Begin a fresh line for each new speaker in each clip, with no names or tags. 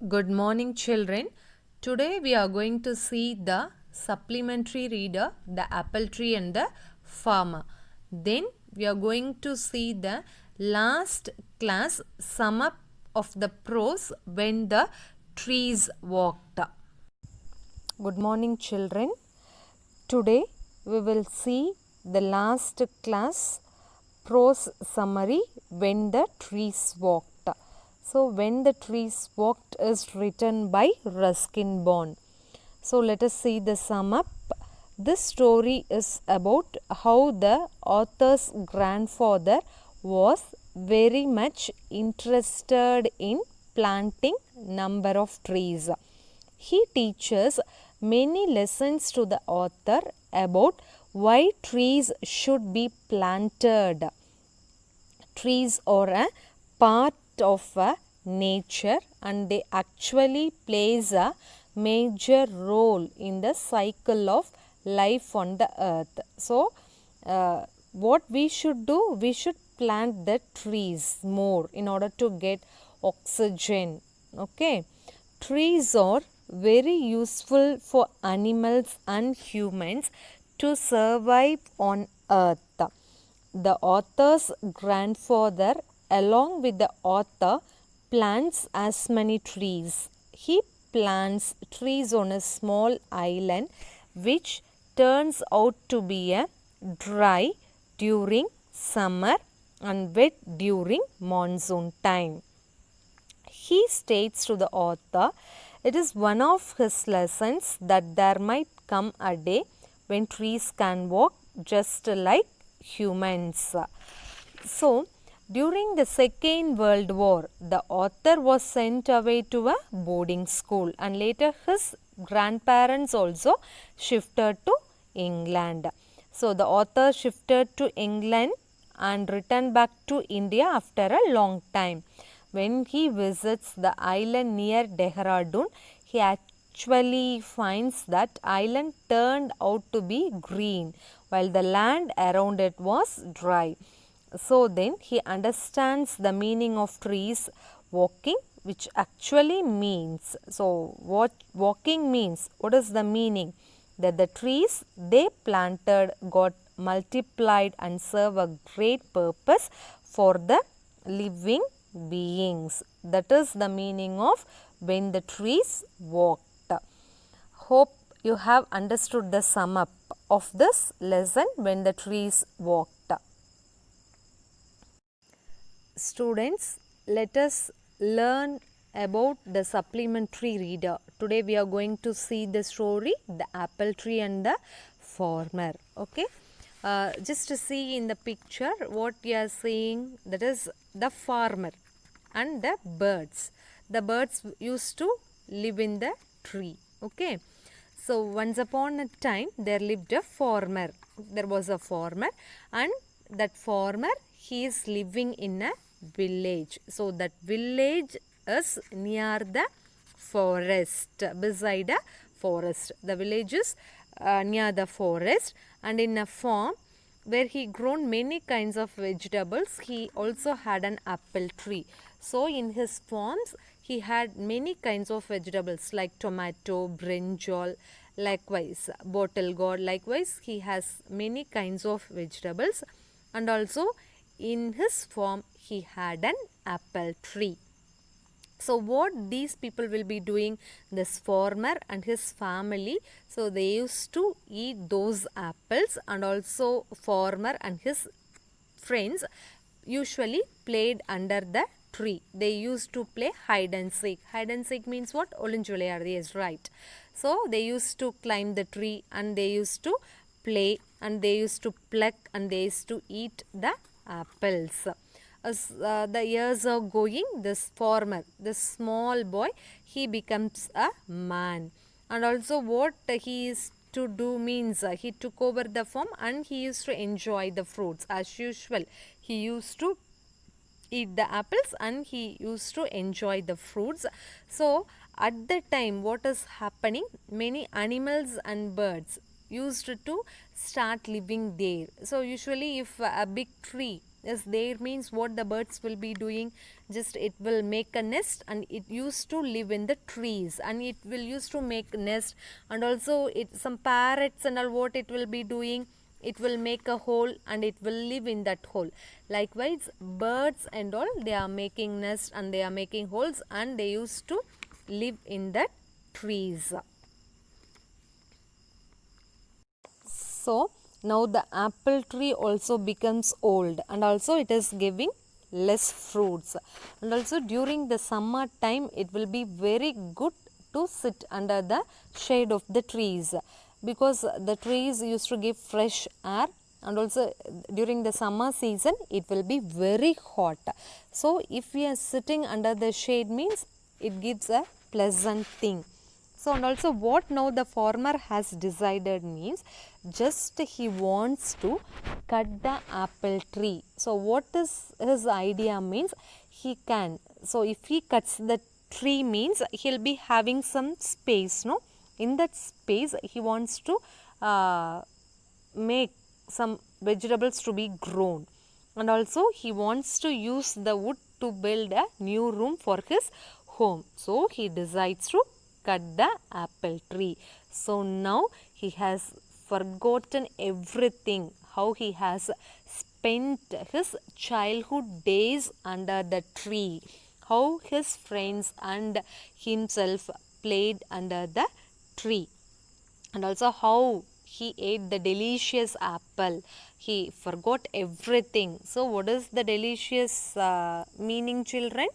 Good morning, children. Today we are going to see the supplementary reader, the apple tree, and the farmer. Then we are going to see the last class sum up of the prose when the trees walked. Good morning, children. Today we will see the last class prose summary when the trees walked. So, when the trees walked is written by Ruskin Bond. So, let us see the sum up. This story is about how the author's grandfather was very much interested in planting number of trees. He teaches many lessons to the author about why trees should be planted. Trees are a part of nature and they actually plays a major role in the cycle of life on the earth. So, what we should do? We should plant the trees more in order to get oxygen. Okay. Trees are very useful for animals and humans to survive on earth. The author's grandfather, along with the author, plants as many trees. He plants trees on a small island which turns out to be a dry during summer and wet during monsoon time. He states to the author, it is one of his lessons that there might come a day when trees can walk just like humans. So, during the Second World War, the author was sent away to a boarding school and later his grandparents also shifted to England. So, the author shifted to England and returned back to India after a long time. When he visits the island near Dehradun, he actually finds that island turned out to be green while the land around it was dry. So then he understands the meaning of trees walking, which actually means, so what walking means, what is the meaning? That the trees they planted got multiplied and serve a great purpose for the living beings. That is the meaning of when the trees walked. Hope you have understood the sum up of this lesson when the trees walked. Students, let us learn about the supplementary reader. Today we are going to see the story, the apple tree and the farmer. Okay. Just to see in the picture what you are seeing, that is the farmer and the birds. The birds used to live in the tree. Okay. So, once upon a time there lived a farmer. There was a farmer and that farmer he is living in a village. So, that village is near the forest, beside a forest. The village is near the forest and in a farm where he grown many kinds of vegetables, he also had an apple tree. So, in his farms, he had many kinds of vegetables like tomato, brinjal, likewise bottle gourd. Likewise, he has many kinds of vegetables and also in his farm, he had an apple tree. So, what these people will be doing, this farmer and his family, so they used to eat those apples and also farmer and his friends usually played under the tree. They used to play hide and seek. Hide and seek means what? Olinju vilayadhu, yes, right. So, they used to climb the tree and they used to play and they used to pluck and they used to eat the apples. As the years are going, this farmer, this small boy, he becomes a man. And also what he is to do means he took over the farm and he used to enjoy the fruits as usual. He used to eat the apples and he used to enjoy the fruits. So, at that time what is happening? Many animals and birds used to start living there. So, usually if a big tree is there means what the birds will be doing, just it will make a nest, and it used to live in the trees, and it will used to make nest, and also it some parrots and all, what it will be doing, it will make a hole and it will live in that hole. Likewise birds and all, they are making nest and they are making holes, and they used to live in the trees. So now the apple tree also becomes old, and also it is giving less fruits, and also during the summer time it will be very good to sit under the shade of the trees, because the trees used to give fresh air, and also during the summer season it will be very hot. So if we are sitting under the shade means it gives a pleasant thing. So and also what now the farmer has decided means, just he wants to cut the apple tree. So what is his idea means, he can, so if he cuts the tree means he'll be having some space, no, in that space he wants to make some vegetables to be grown, and also he wants to use the wood to build a new room for his home. So he decides to cut the apple tree. So now he has forgotten everything, how he has spent his childhood days under the tree, how his friends and himself played under the tree, and also how he ate the delicious apple. He forgot everything. So what is the delicious meaning, children?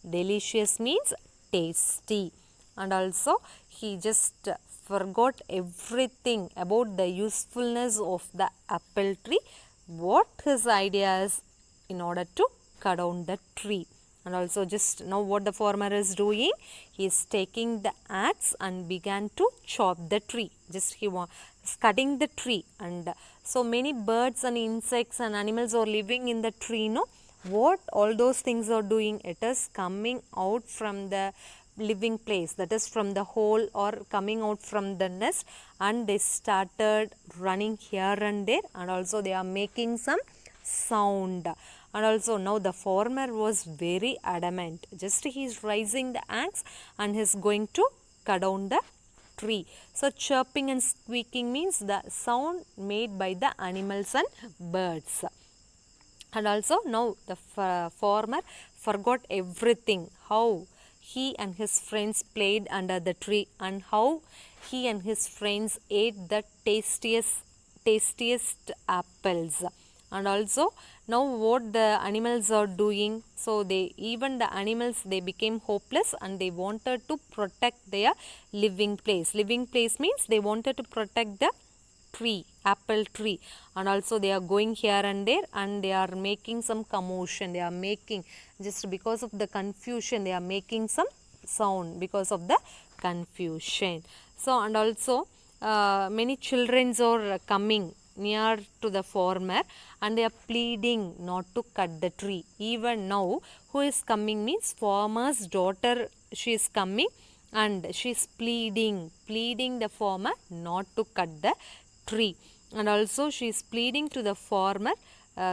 Delicious means tasty, and also he just forgot everything about the usefulness of the apple tree, what his idea is, in order to cut down the tree. And also just now what the farmer is doing, he is taking the axe and began to chop the tree. Just he is cutting the tree, and so many birds and insects and animals are living in the tree, no, what all those things are doing, it is coming out from the living place, that is from the hole or coming out from the nest, and they started running here and there, and also they are making some sound. And also now the farmer was very adamant, just he is raising the axe and he is going to cut down the tree. So chirping and squeaking means the sound made by the animals and birds. And also now the farmer forgot everything, how he and his friends played under the tree, and how he and his friends ate the tastiest apples. And also now what the animals are doing, so they, even the animals, they became hopeless and they wanted to protect their living place. Living place means they wanted to protect the tree, apple tree, and also they are going here and there and they are making some commotion, they are making, just because of the confusion, they are making some sound because of the confusion. So and also many children are coming near to the farmer and they are pleading not to cut the tree. Even now who is coming means farmer's daughter, she is coming and she is pleading the farmer not to cut the tree, and also she is pleading to the farmer,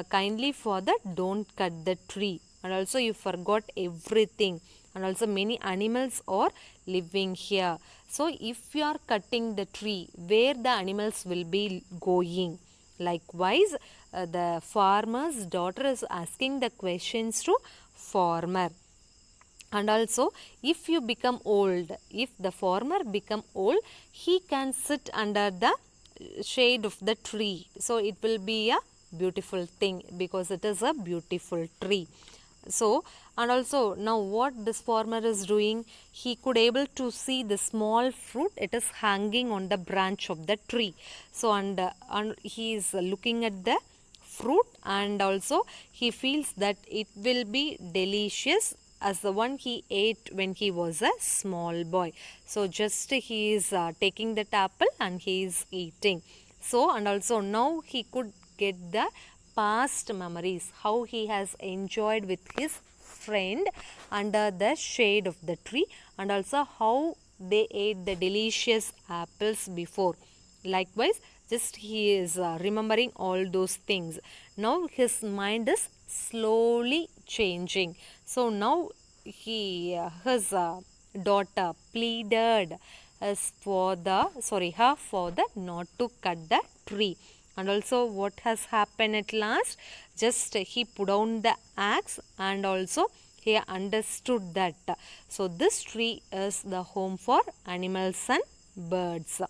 kindly father, don't cut the tree, and also you forgot everything, and also many animals are living here. So if you are cutting the tree, where the animals will be going? Likewise the farmer's daughter is asking the questions to farmer. And also if you become old, if the farmer become old, he can sit under the shade of the tree. So it will be a beautiful thing because it is a beautiful tree. So and also now what this farmer is doing, he could able to see the small fruit, it is hanging on the branch of the tree. So and he is looking at the fruit, and also he feels that it will be delicious as the one he ate when he was a small boy. So just he is taking that apple and he is eating. So and also now he could get the past memories, how he has enjoyed with his friend under the shade of the tree, and also how they ate the delicious apples before. Likewise Just he is remembering all those things. Now his mind is slowly changing. So now his daughter pleaded as for the her father not to cut the tree. And also what has happened at last? Just he put down the axe and also he understood that. So this tree is the home for animals and birds.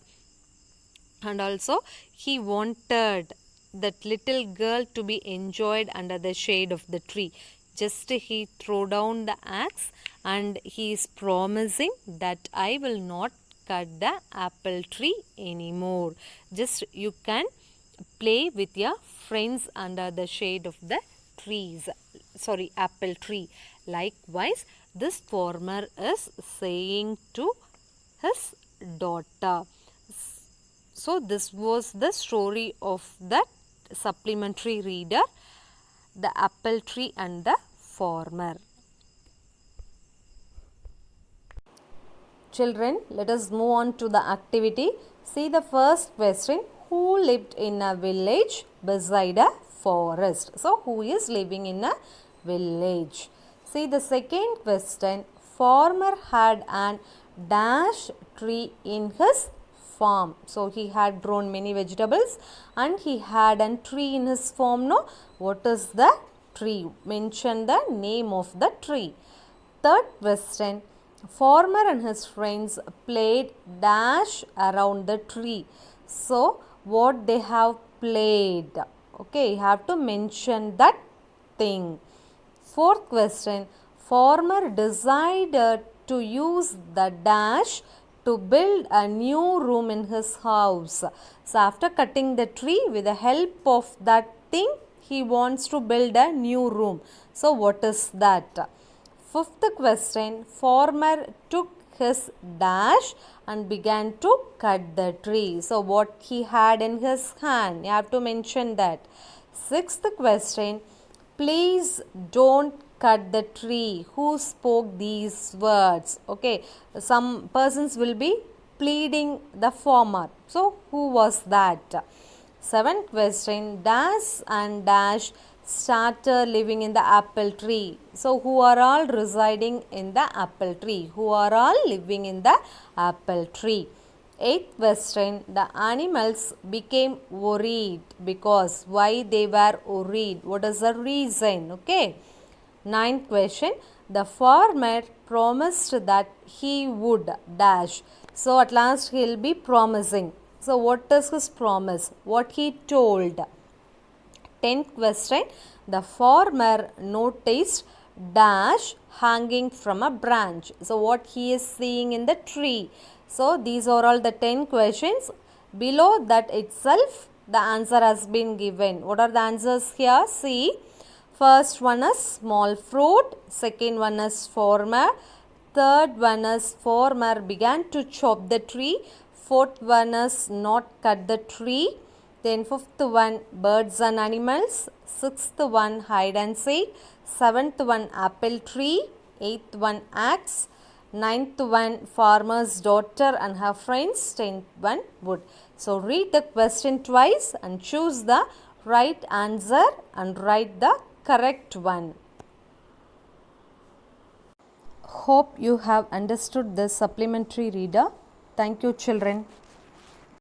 And also he wanted that little girl to be enjoyed under the shade of the tree. Just he throw down the axe and he is promising that I will not cut the apple tree anymore. Just you can play with your friends under the shade of the apple tree. Likewise, this farmer is saying to his daughter. So this was the story of that supplementary reader, the apple tree and the farmer. Children, let us move on to the activity. See the first question. Who lived in a village beside a forest? So who is living in a village? See the second question. Farmer had an dash tree in his farm. So he had grown many vegetables and he had a tree in his farm. No, what is the tree? Mention the name of the tree. Third question. Farmer and his friends played dash around the tree. So what they have played? Okay, you have to mention that thing. Fourth question. Farmer decided to use the dash to build a new room in his house. So after cutting the tree, with the help of that thing, he wants to build a new room. So what is that? Fifth question. Farmer took his dash and began to cut the tree. So what he had in his hand? You have to mention that. Sixth question. Please don't cut the tree. Who spoke these words? Okay, some persons will be pleading the farmer. So who was that? Seventh question. Dash and dash started living in the apple tree. So who are all residing in the apple tree? Who are all living in the apple tree? Eighth question. The animals became worried because why they were worried? What is the reason? Okay. Ninth question. The farmer promised that he would dash. So at last he will be promising. So what is his promise? What he told? 10th question. The farmer noticed dash hanging from a branch. So what he is seeing in the tree. So these are all the 10 questions. Below that itself the answer has been given. What are the answers here? See. First one is small fruit. Second one is farmer. Third one is farmer began to chop the tree. Fourth one is not cut the tree. Then fifth one birds and animals. Sixth one hide and seek. Seventh one apple tree. Eighth one axe. Ninth one farmer's daughter and her friends. 10th one wood. So read the question twice and choose the right answer and write the correct one. Hope you have understood this supplementary reader. Thank you, children.